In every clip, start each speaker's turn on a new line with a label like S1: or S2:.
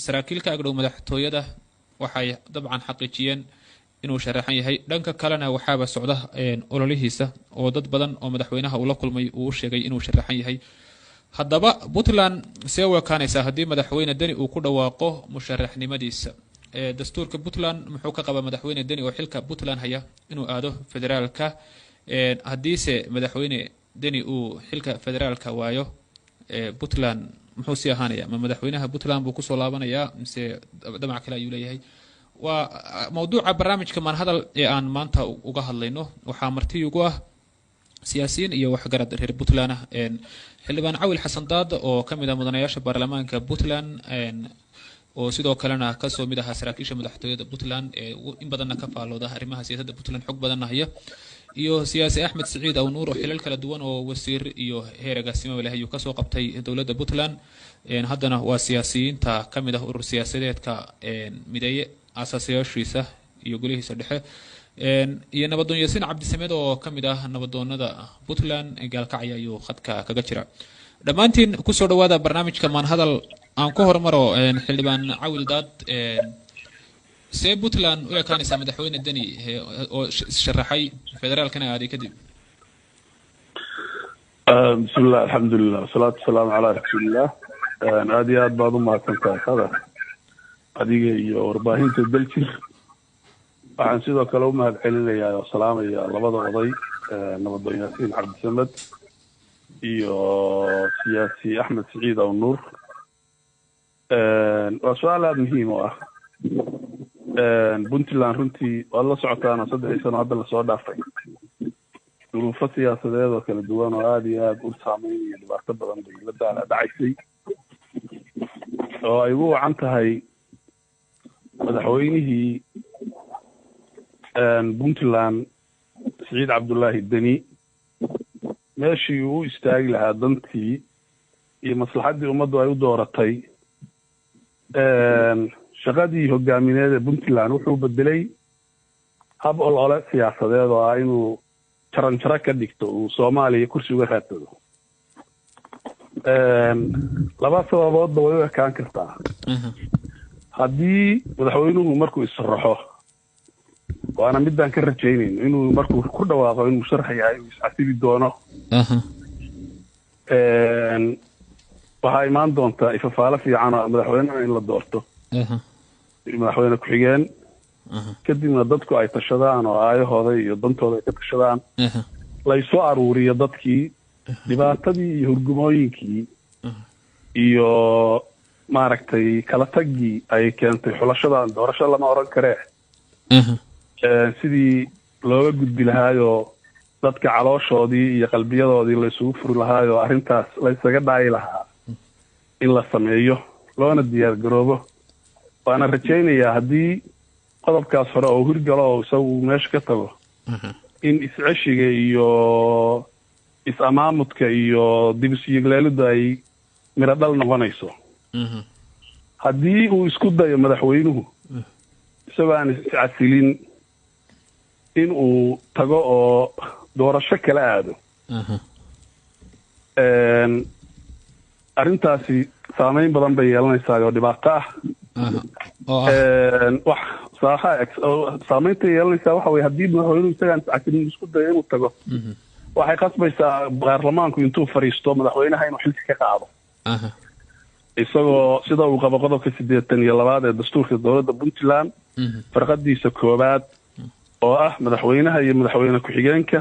S1: saraakiilka agdhow madaxtooyada waxay dabcan xaqiijiyeen inuu sharaxan yahay dhanka kalena waxaaba socda ololihiisa oo dad badan oo madaxweynaha uu la kulmay uu sheegay inuu sharaxan yahay haddaba Puntland see wakaanaysa haddii madaxweyne Deni uu ku dhawaaqo musharaxnimadiisa dastuurka Puntland muxuu ka qaba madaxweyne Deni oo xilka Puntland haya inuu aado federaalka haddiise madaxweyne Deni uu xilka federaalka waayo Puntland muxuu si ahaanaya ma madaxweynaha Puntland buu ku soo laabanayaa mise damac kale ayuu leeyahay waa mawduuca barnaamijka maan hadal ee aan maanta uga hadlayno waxaa marti ugu ah siyaasiyiin iyo waxgarad reer Puntland ah xildhibaan Cawil Xasan Daad oo kamid ah mudanayaasha baarlamaanka Puntland oo sidoo kalena ka soo mid ah saraakiisha madaxtooyada Puntland in badanna ka faalooda arrimaha siyaasadda Puntland xog badan haya iyo siyaasi Axmed Saciid Aw Nuur oo xilal kala duwan oo wasiir iyo heer agaasimo leh ayuu ka soo qabtay dawladda Puntland haddana waa siyaasiyiinta kamid ah urur siyaasadeedka mideeye asaasayaashiisa iyo golihiisa dhexe iyo nabadoon Yaasiin Cabdisamed oo kamid ah nabadoonada Puntland gaalkacyo ayuu khadka kaga jira dhamaantiin ku soo dhawaada barnaamijka maan hadal aan ku hormaro xildhibaan Cawil Daad see Puntland u yaqaanaysa madaxweyne Deni oo sharaxay federaalkana aaday kadib
S2: bismillah alxamdulillah wasalaatu wasalaamu calaa rasuulillah aad iyo aad baad u mahadsantahay hadal adiga iyo warbaahinta daljir waxaan sidoo kale u mahad celinayaa oo salaamaya labada oday nabadoon Yaasiin Cabdisamed iyo siyaasi Axmed Saciid Aw Nuur waa su'aal aad muhiim u ah Puntland runtii waa la socotaana 3 sano hadda la soo dhaafay duruufo siyaasadeed oo kala duwan oo aad iyo aad u saameeyay dhibaato badan bay la dhacaysay oo ay ugu wacan tahay madaxweynihii Puntland Saciid Cabdullaahi Deni meeshii uu istaagi lahaa dantii iyo maslaxadii ummaddu ay u dooratay shaqadii hogaamineed ee Puntland wuxuu bedelay hab olole siyaasadeed oo ah inuu jaranjaro ka dhigto uu Soomaaliya kursi uga raadsado laba sababood way u ekaan kartaa haddii madaxweynuhu markuu israxo waana midaan ka rajaynayno inuu markuu ku dhawaaqo inuu musharax yahay uu iscasili doono waxaa imaan doontaa ifafaalo fiican oo madaxweynaha in la doorto madaxweyne ku-xigeen kadibna dadku ay tashadaan oo aayahooda iyo dantooda ay ka tashadaan la isoo aruuriyo dadkii dhibaatadii iyo hurgumooyinkii iyo maaragtay kala tagii ay keentay xulashadan doorasho lama oran karee sidii looga gudbi lahaayoo dadka calooshoodii iyo qalbiyadoodii la isugu furi lahaayoo arrintaas la isaga dhaayi lahaa in la sameeyo loona diyaar garoobo waana rajaynayaa haddii qodobkaas hore oo hirgalo oo isagu meesha ka tago in isceshiga iyo is-amaamudka iyo dibisiyigleelidda ay miro dhal noqonayso haddii uu isku dayo madaxweynuhu isagoo aan iscasilin in uu tago oo doorasho kala aado arrintaasi saameyn badan bay yeelanaysaa oo dhibaato ah wax saameynta yeelanaysaa waxa weeye haddii madaxweynuhu isagaan iscasilin isku dayo inuu tago waxay qasbaysaa baarlamaanku intuu fariisto madaxweynaha inuu xilka ka qaado isagoo sida uu qabo qodobka 82 ee dastuurka dawladda Puntland farqadiisa koobaad oo ah madaxweynaha iyo madaxweyne ku-xigeenka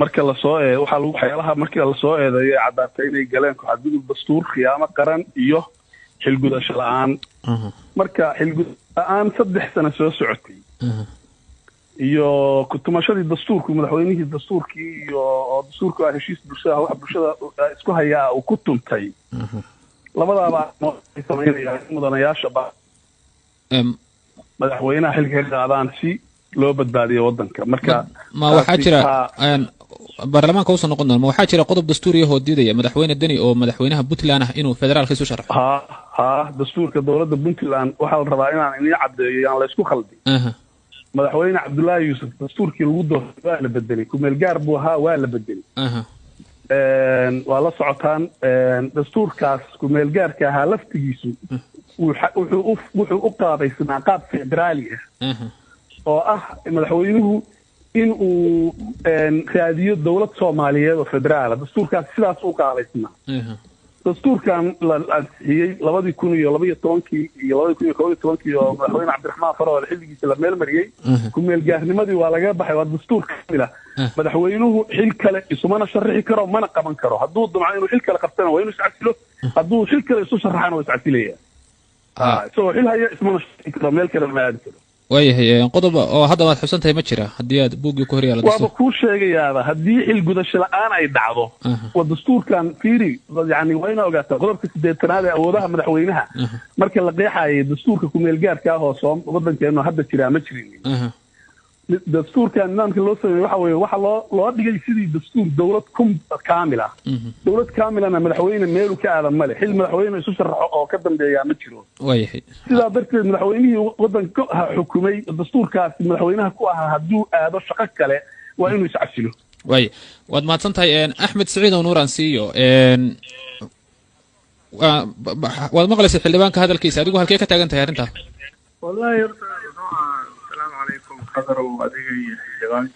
S2: marka la soo waxa lagu xeelaha markii la soo eedeeyay cadaatay inay galeen ku xadgudub dastuur khiyaamo qaran iyo xilgudasho la'aan marka xilgudasho la'aan 3 sano soo socotay iyo ku tumashadii dastuurku madaxweynihii dastuurkii iyo dastuurku ah heshiis bulshada wax bulshada isku hayaa oo ku tuntay labadaaba ay sameeyaan mudanayaasha madaxweynaha xilka qaadaan si loo badbaadiyo wadanka marka
S1: ma waxa jira baarlamaanka uu soo noqon doona ma waxa jira qodob dastuuri ah oo diidaya madaxweyne Deni oo madaxweynaha Puntland ah inuu federaalka isu sharaxo
S2: dastuurka dawladda Puntland waxa la rabaa inaan in cadeeyo aan la isku khaldin madaxweyne Cabdullaahi Yuusuf dastuurkii lagu doortay waa la bedelay ku meel gaar buu ahaa waa la bedelay waa la socotaan dastuurkaas ku-meel gaarka ahaa laftigiisu wuxuu u qaabaysnaa qaab federaali ah oo ah madaxweynuhu in uu raadiyo dowlad soomaaliyeed oo federaala dastuurkaas sidaas u qaabaysnaa dastuurkan la ansixiyey 2012 iyo 2011 oo madaxweyne cabdiraxmaan faroole xilligiisa la meel mariyey ku-meel gaarnimadii waa laga baxay waa dastuur kamil ah madaxweynuhu xil kale isumana sharixi karo mana qaban karo hadduu damco inuu xil kale qabtana waa inuu iscasilo hadduu xil kale isu sharaxana waa iscasilaya isagoo xil haya ismana sharixi karo meel kale ma aadi karo
S1: waayahay qodob oo hadda waad xusan tahay ma jira haddii aad buuggii ku horyaala
S2: waaba kuu sheegayaaba haddii xil gudasho la-aan ay dhacdo waa dastuurkan fiiri yani waa ina ogaataa qodobka 8aad ee awoodaha madaxweynaha marka la qeexayay dastuurka ku-meel gaarka ah oo waddankeenu hadda jiraa ma jirin dastuurkan nidaamka loo sameeyey waxa weeye waxa loo dhigay sidii dastuur dowlad kaamil ah dowlad kaamilana madaxweyne meelu ka aadan male xil madaxweyne isu sharaxo oo ka dambeeyaa ma jiro
S1: waayahay
S2: sidaa darteed madaxweynihii waddanka xukumay dastuurkaasi madaxweynaha ku ahaa hadduu aado shaqo kale waa inuu iscasilo
S1: waay waad mahadsan tahay axmed siciid oo nuuraan siiyo waad maqlaysay xildhibaanka hadalkiisa adigu halkee ka taagan tahay arrintaa
S3: wallahi السلام عليكم قدر وأدعي حيوانك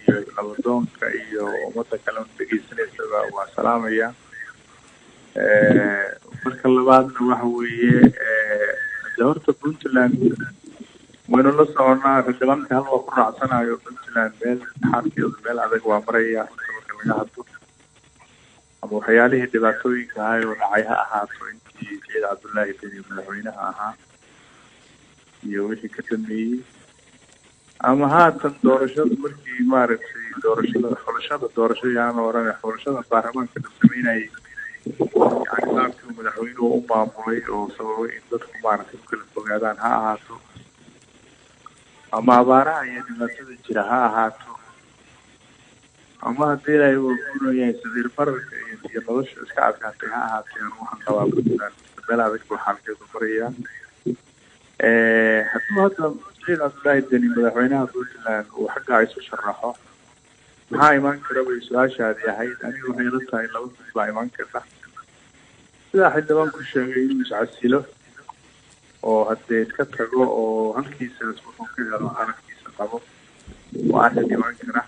S3: إيو نبضونك إيو ومتى كلام تجيسني وسلام يا فرق الله بعدنا وحوي دورت بنتلاند وإنه لسه قلنا حيوانك هل وقرع سنة يو بنتلاند بيل حركي بيل عدك وامريا فرق الله هاتو أبو حيالي هدباتوي كهاي ونعيها أهاتو إنتي سيد عبد الله تاني ملحوينها أها يوشي كتنمي ama haatan doorashada markii maaragtay doorashada yaan oran xulashada baarlamaanka la sameynayay yani qaabkii madaxweynuhu u maamulay oo sababay in dadku maaragtay kala fogaadaan ha ahaato ama abaaraha iyo dhibaatada jira ha ahaato ama haddii ilaahay uu guurayay sadiir bararka iyo nolosha iska adkaatay ha ahaatee aan waxaan qabaa puntland meel adag buu xaalkeedu marayaa hadduu hadda سيد عبد الله الدني مدحوينها بوزلان وحقا عيسو شرحه maxaa imaan kara bay su-aashaadii ahayd aniga waxay la tahay laba qof baa imaan karta sidaa xildhibaan ku sheegay inuu iscasilo oo haddee iska tago oo halkiisa wuxuu ka helo aragkiisa qabo waa arrin imaan kara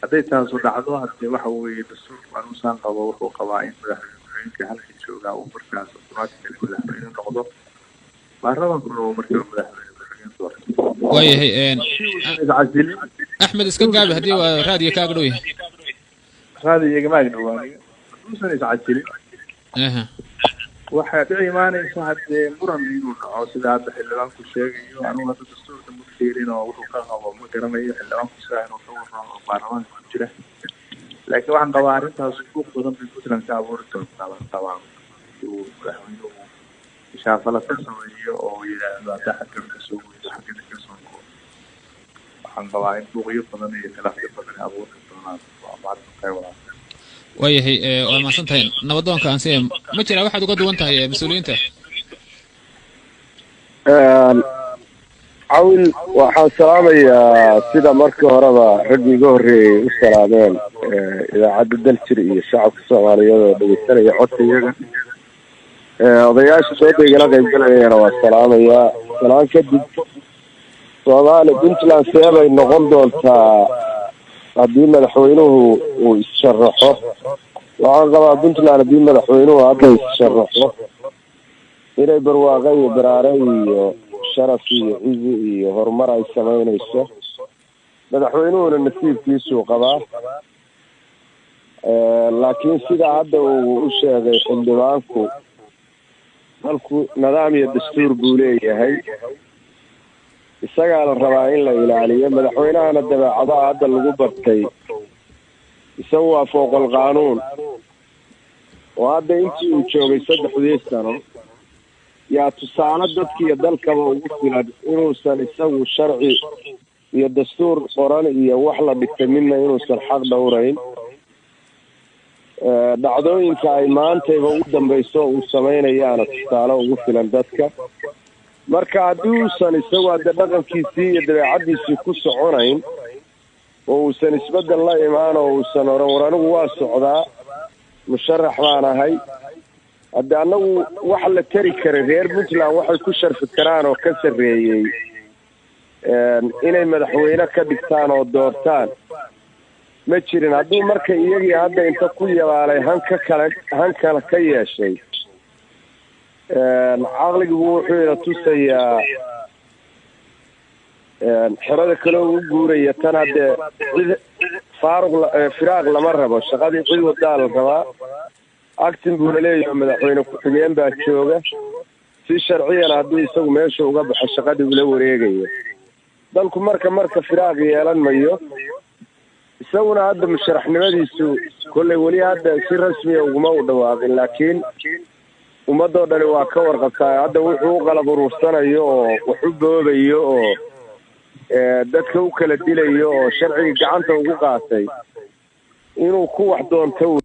S3: hadday taasu dhacdo haddee waxa weeye dastuurku anuusaan qabo wuxuu qabaa in madaxweyne halka joogaa uu markaas automaatikali madaxweyne noqdo baarlamankuna uu markiiba madaxweyne ku-xigeen doorto
S1: waayahay axmed iska gaabi haddii waa raadiyo kaaga dhow yahay
S3: raadiyo igama agdhowaaniga haduusan iscasilin waxaa dhici imaanaysa haddee muran inuu dhaco sida hadda xildhibaanku sheegayo anugu hadda dastuurka ma fiirin oo wuxuu ka qabo ma garanayo xildhibaanku sidaa inuu ka warramo oo baarlamaanka ku jira laakiin waxaan qabaa arrintaas buuq badan bay puntland ka abuuri doontaa baan qabaa uu madaxweynuhu shaafala ka sameeyo oo yidhaahdo hadda xaggan ka soo weydo xaggana ka soo koo waxaan qabaa in buuqyo badan iyo khilaafyo badan abuuri doonaan waa maadka qaybaa
S1: waayahay waa mahadsan tahay nabadoonka aan siya ma jiraa waxaad uga duwan tahay mas-uuliyiinta
S4: cawil waxaan salaamayaa sida markii horeba raggii iga horreeyey u salaameen idaacadda daljir iyo shacabka soomaaliyeed oo dhegeysanaya codka iyaga odayaasha soo deegala qaybgalayana waa salaamayaa salaan kadib soomaali puntland see bay noqon doontaa haddii madaxweynuhu uu is-sharaxo waxaan qabaa puntland haddii madaxweynuhu hadda is-sharaxo inay barwaaqo iyo baraare iyo sharaf iyo cizi iyo horumar ay samaynayso madaxweynuhuna nasiibkiisuu qabaa laakiin sida hadda uu u sheegay xildhibaanku dalku nidaam iyo dastuur buu leeyahay isagaa la rabaa in la ilaaliyo madaxweynahana dabeecadaha hadda lagu bartay isagu waa fooqal qaanuun oo hadda intii uu joogay 3 sano yaa tusaale dadkiiyo dalkaba ugu filan inuusan isagu sharci iyo dastuur qoran iyo wax la dhigtay midna inuusan xaq dhowrayn dhacdooyinka ay maantayba ugu dambayso uu samaynayaana tusaale ugu filan dadka marka haddii uusan isagu hadda dhaqankiisii iyo dabeecaddiisii ku soconayn uusan isbedel la imaan oo uusan oran war anigu waa socdaa musharax baan ahay hadda anagu waxa la tari kara reer Puntland waxay ku sharfi karaan oo ka sareeyay inay madaxweyne ka dhigtaan oo doortaan ma jirin hadduu marka iyagii hadda inta ku yabaalay han kale ka yeeshay caqligu wuxuu ila tusayaa xirada kale uu guuraya tan hadde firaaq lama rabo shaqadii cid wadaa la rabaa actin buu leeyahay madaxweyne ku-xigeen baa jooga si sharciyan hadduu isagu meesha uga baxo shaqadii ula wareegayo dalku marka firaaq yeelan mayo isaguna hadda musharaxnimadiisu kolley weli hadda si rasmiya uguma u dhawaaqin laakiin ummadoo dhani waa ka warqabtaa hadda wuxuu u qalab uruursanayo oo wax u boobayo oo dadka u kala dilayo oo sharciga gacanta ugu qaatay inuu ku wax doonto